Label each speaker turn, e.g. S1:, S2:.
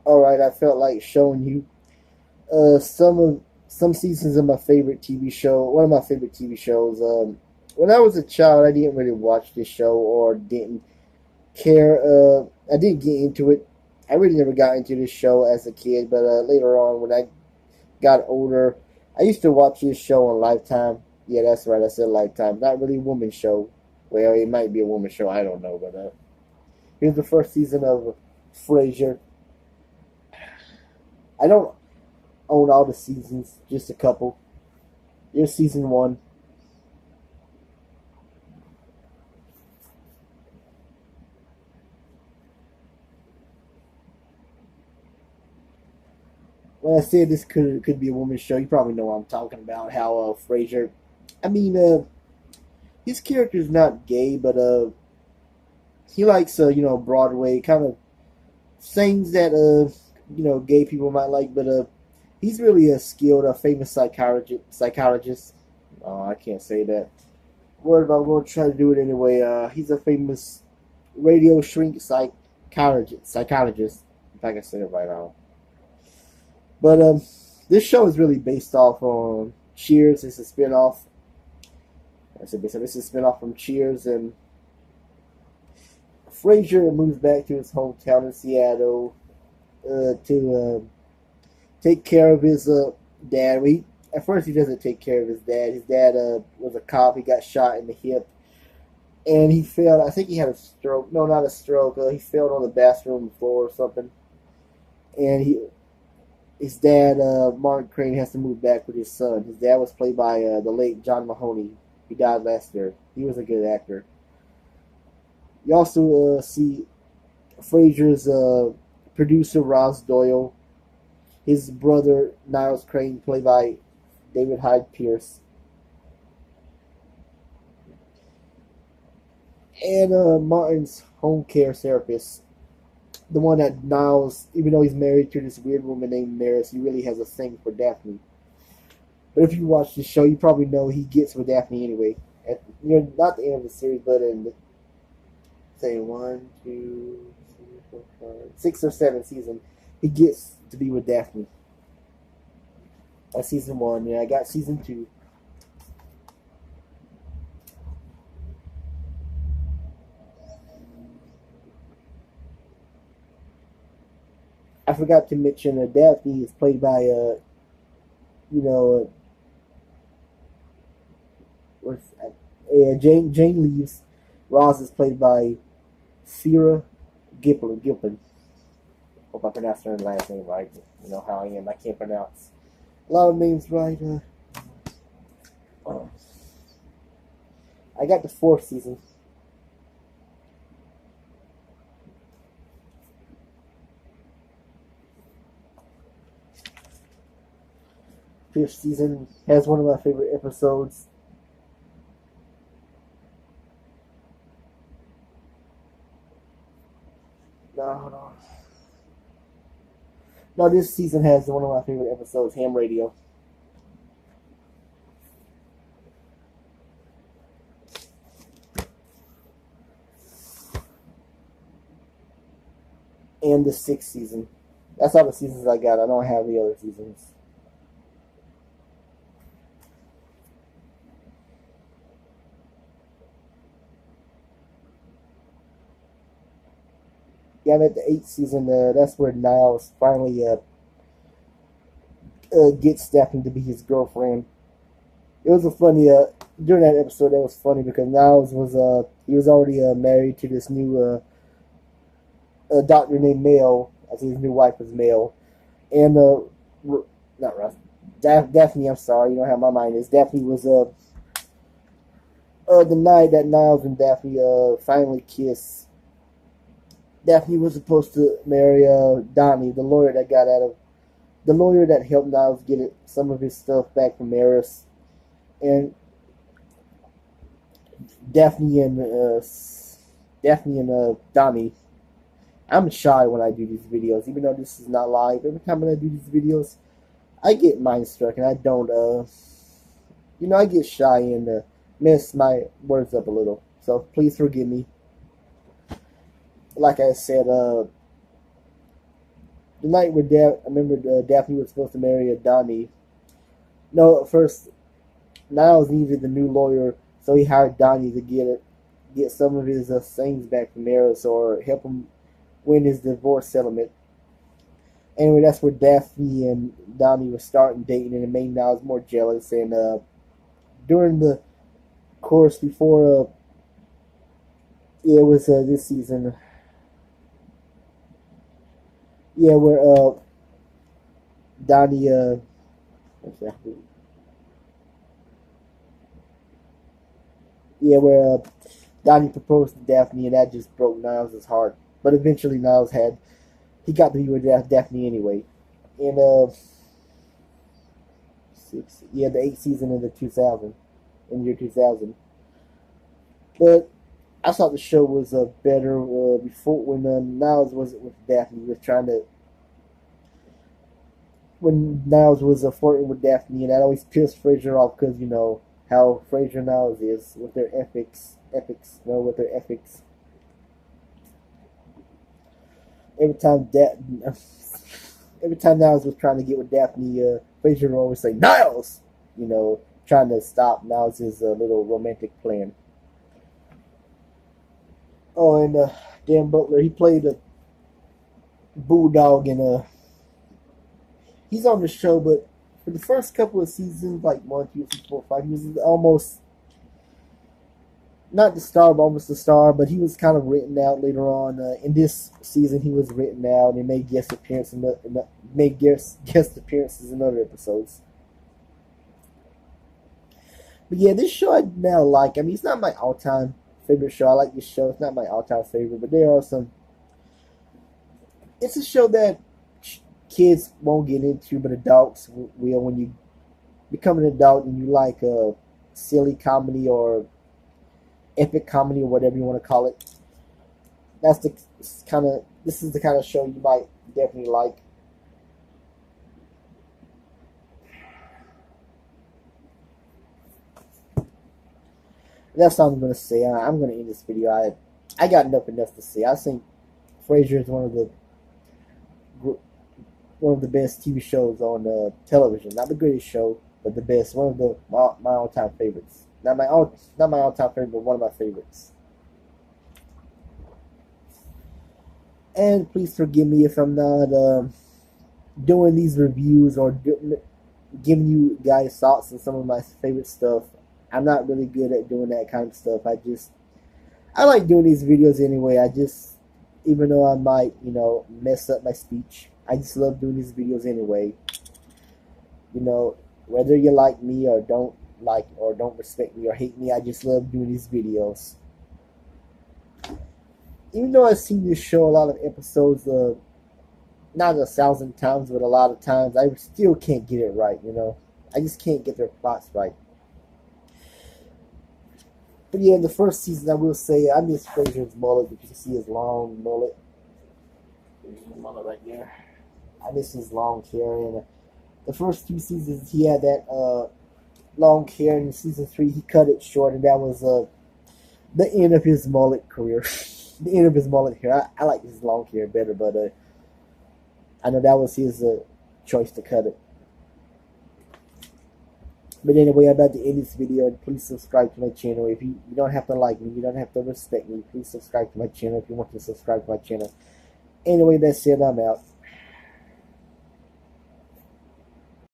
S1: All right, I felt like showing you some seasons of my favorite TV show. One of my favorite TV shows. When I was a child, I didn't really watch this show or didn't care. I didn't get into it. I really never got into this show as a kid, but later on, when I got older, I used to watch this show on Lifetime. Yeah, that's right. I said Lifetime. Not really a woman show. Well, it might be a woman show. I don't know, but here's the first season of Frasier. I don't own all the seasons, just a couple. Here's season one. When I said this could be a woman's show, you probably know what I'm talking about. How Frasier, I mean, his character's not gay, but he likes Broadway kind of things that gay people might like, but he's really a skilled, famous psychologist. Oh, I can't say that word, but I'm going to try to do it anyway. He's a famous radio shrink psychologist. If I can say it right now. But this show is really based off on Cheers. It's a spinoff. I said it's a spinoff from Cheers, and Frasier moves back to his hometown in Seattle to take care of his dad. At first, he doesn't take care of his dad. His dad was a cop. He got shot in the hip, and he fell. I think he had a stroke. No, not a stroke. He fell on the bathroom floor or something, and his dad, Martin Crane, has to move back with his son. His dad was played by the late John Mahoney. He died last year. He was a good actor. You also see Frasier's producer, Ross Doyle. His brother, Niles Crane, played by David Hyde Pierce. And Martin's home care therapist. The one that Niles, even though he's married to this weird woman named Maris, he really has a thing for Daphne. But if you watch the show, you probably know he gets with Daphne anyway. At, not the end of the series, but in the, say, 1, 2, 3, 4, 5, 6 or 7 season, he gets to be with Daphne. That's season 1. Yeah, I got season 2. I forgot to mention Daphne is played by you know Jane Leaves. Roz is played by Sarah Gilpin. Hope I pronounced her last name right. You know how I am. I can't pronounce a lot of names right. I got the 4th season. Fifth season has one of my favorite episodes. No, hold on. No, this season has one of my favorite episodes, Ham Radio. And the 6th season. That's all the seasons I got. I don't have the other seasons. Yeah, I'm at the 8th season. That's where Niles finally gets Daphne to be his girlfriend. It was a funny during that episode. That was funny because Niles was he was already married to this new doctor named Mel. I think his new wife was Mel, and not Russ, Daphne. I'm sorry, you know how my mind is. Daphne was the night that Niles and Daphne finally kissed. Daphne was supposed to marry Donnie, the lawyer that got out of the lawyer that helped Niles get some of his stuff back from Maris, and Daphne and Donnie. I'm shy when I do these videos, even though this is not live. Every time when I do these videos, I get mind struck, and I don't I get shy and mess my words up a little. So please forgive me. Like I said, the night where I remember Daphne was supposed to marry a Donnie. No, at first Niles needed the new lawyer, so he hired Donnie to get some of his things back from Eris or help him win his divorce settlement. Anyway, that's where Daphne and Donnie were starting dating, and it made Niles more jealous. And during the course before, yeah, it was this season. Yeah, where Donnie yeah, where Donnie proposed to Daphne, and that just broke Niles' heart. But eventually, he got to be with Daphne anyway. In the 8th season in in the year 2000. But I thought the show was better before when Niles wasn't with Daphne. He was trying to when Niles was flirting with Daphne, and that always pissed Frasier off because you know how Frasier and Niles is with their with their ethics. Every time every time Niles was trying to get with Daphne, Frasier would always say Niles, you know, trying to stop Niles' little romantic plan. Oh, and Dan Butler, he played a bulldog in he's on the show, but for the first couple of seasons, like 1, 2, 3, 4, 5, he was almost not the star, but almost the star. But he was kind of written out later on. In this season, he was written out and made guest appearances guest appearances in other episodes. But yeah, this show I now like. I mean, it's not my all-time favorite show. I like this show. It's not my all-time favorite, but there are some. It's a show that kids won't get into, but adults will. When you become an adult and you like a silly comedy or epic comedy or whatever you want to call it, this is the kind of show you might definitely like. That's all I'm gonna say. I'm gonna end this video. I got enough to say. I think Frasier is one of the best TV shows on television. Not the greatest show, but the best. One of my all-time favorites. Not my all-time favorite, but one of my favorites. And please forgive me if I'm not doing these reviews or giving you guys thoughts on some of my favorite stuff. I'm not really good at doing that kind of stuff. I like doing these videos anyway. Even though I might, mess up my speech, I just love doing these videos anyway. Whether you like me or don't respect me or hate me, I just love doing these videos. Even though I've seen this show a lot of episodes, not 1,000 times, but a lot of times, I still can't get it right, I just can't get their plots right. But yeah, in the first season, I will say, I miss Frasier's mullet. If you can see his long mullet. There's his mullet right there. I miss his long hair. And the first 2 seasons, he had that long hair. And in season 3, he cut it short. And that was the end of his mullet career. The end of his mullet hair. I like his long hair better, but I know that was his choice to cut it. But anyway, I'm about to end this video, and please subscribe to my channel. If you don't have to like me, you don't have to respect me, please subscribe to my channel if you want to subscribe to my channel. Anyway, that's it, I'm out.